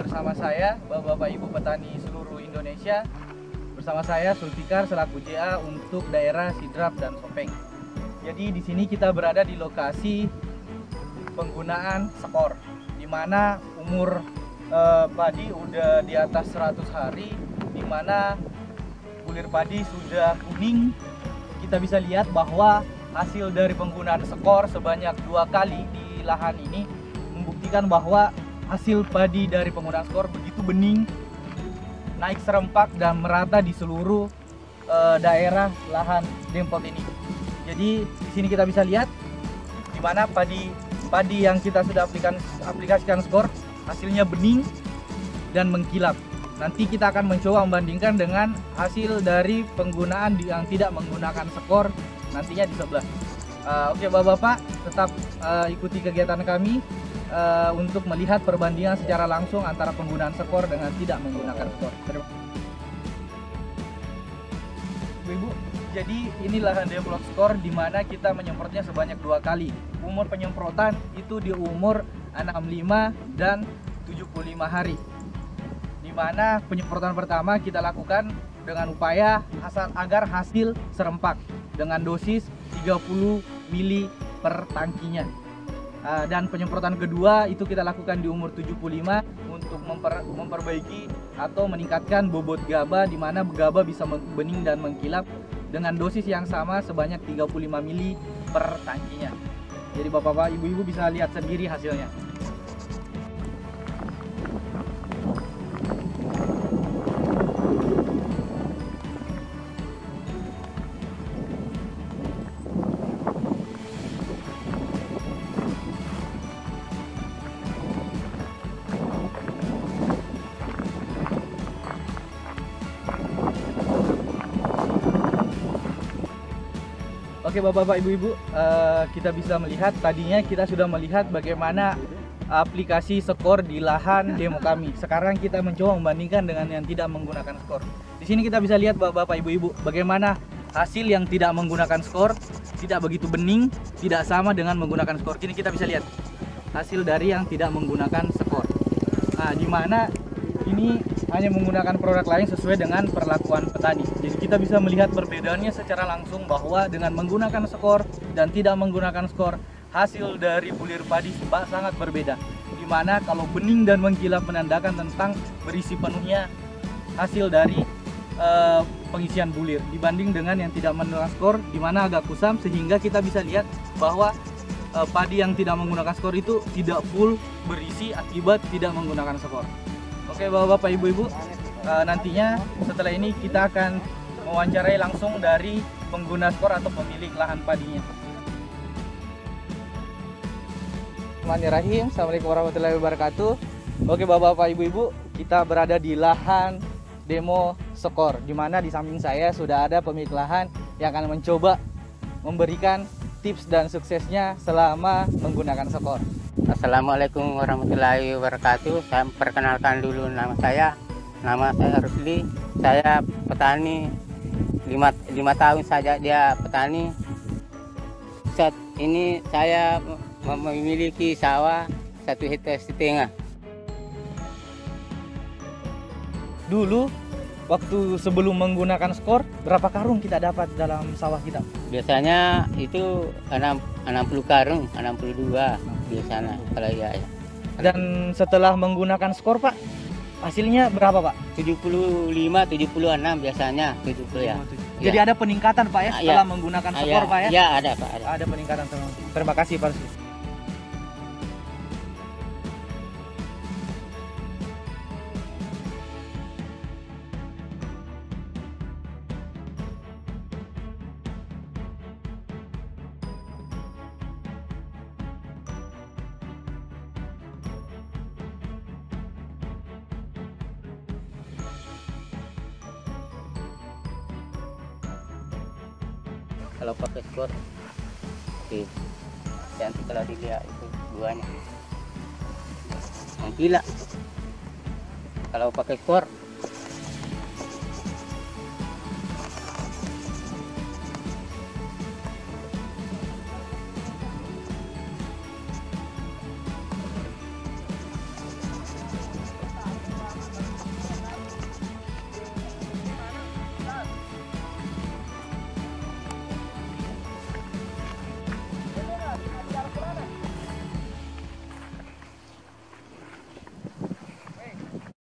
bersama saya, Bapak-Bapak Ibu petani seluruh Indonesia. Bersama saya Sulfikar selaku JA untuk daerah Sidrap dan Sopeng. Jadi di sini kita berada di lokasi penggunaan skor, di mana umur padi udah di atas 100 hari, di mana bulir padi sudah kuning. Kita bisa lihat bahwa hasil dari penggunaan skor sebanyak 2 kali di lahan ini membuktikan bahwa hasil padi dari penggunaan skor begitu bening, naik serempak dan merata di seluruh daerah lahan Dempot ini. Jadi di sini kita bisa lihat di mana padi yang kita sudah aplikasikan skor hasilnya bening dan mengkilap. Nanti kita akan mencoba membandingkan dengan hasil dari penggunaan yang tidak menggunakan skor nantinya di sebelah. Oke Bapak-bapak, tetap ikuti kegiatan kami untuk melihat perbandingan secara langsung antara penggunaan skor dengan tidak menggunakan skor. Ibu, jadi ini lahan develop skor di mana kita menyemprotnya sebanyak 2 kali. Umur penyemprotan itu di umur 65 dan 75 hari. Di mana penyemprotan pertama kita lakukan dengan upaya agar hasil serempak dengan dosis 30 mili per tangkinya. Dan penyemprotan kedua itu kita lakukan di umur 75 untuk memperbaiki atau meningkatkan bobot gaba, di mana gaba bisa bening dan mengkilap dengan dosis yang sama sebanyak 35 mili per tangkinya. Jadi Bapak-bapak, Ibu-ibu bisa lihat sendiri hasilnya. Oke Bapak-bapak, Ibu-ibu, kita bisa melihat tadinya kita sudah melihat bagaimana aplikasi skor di lahan demo kami. Sekarang kita mencoba membandingkan dengan yang tidak menggunakan skor. Di sini kita bisa lihat Bapak-bapak, Ibu-ibu, bagaimana hasil yang tidak menggunakan skor, tidak begitu bening, tidak sama dengan menggunakan skor. Kini kita bisa lihat hasil dari yang tidak menggunakan skor. Nah, di mana ini hanya menggunakan produk lain sesuai dengan perlakuan petani. Jadi kita bisa melihat perbedaannya secara langsung bahwa dengan menggunakan skor dan tidak menggunakan skor, hasil dari bulir padi sangat berbeda. Di mana kalau bening dan mengkilap menandakan tentang berisi penuhnya hasil dari pengisian bulir, dibanding dengan yang tidak menggunakan skor, di mana agak kusam, sehingga kita bisa lihat bahwa padi yang tidak menggunakan skor itu tidak full berisi akibat tidak menggunakan skor. Oke Bapak-bapak, Ibu-ibu, nantinya setelah ini kita akan mewawancarai langsung dari pengguna skor atau pemilik lahan padinya. Bismillahirrahmanirrahim. Assalamualaikum warahmatullahi wabarakatuh. Oke Bapak-bapak, Ibu-ibu, kita berada di lahan demo skor, di mana di samping saya sudah ada pemilik lahan yang akan mencoba memberikan tips dan suksesnya selama menggunakan skor. Assalamualaikum warahmatullahi wabarakatuh. Saya perkenalkan dulu nama saya Rusli. Saya petani 5 tahun saja dia petani. Saat ini saya memiliki sawah 1,5 hektar. Dulu waktu sebelum menggunakan skor, berapa karung kita dapat dalam sawah kita? Biasanya itu 60 karung, 62 biasanya kalau ya. Dan setelah menggunakan skor Pak, hasilnya berapa Pak? 75, 76 biasanya, 70 ya. Jadi ada peningkatan Pak ya setelah menggunakan skor Pak ya? Ya ada Pak. Ada peningkatan. Terima kasih Pak. Kalau pakai skor, nanti kalau dilihat itu buahnya gila. Kalau pakai skor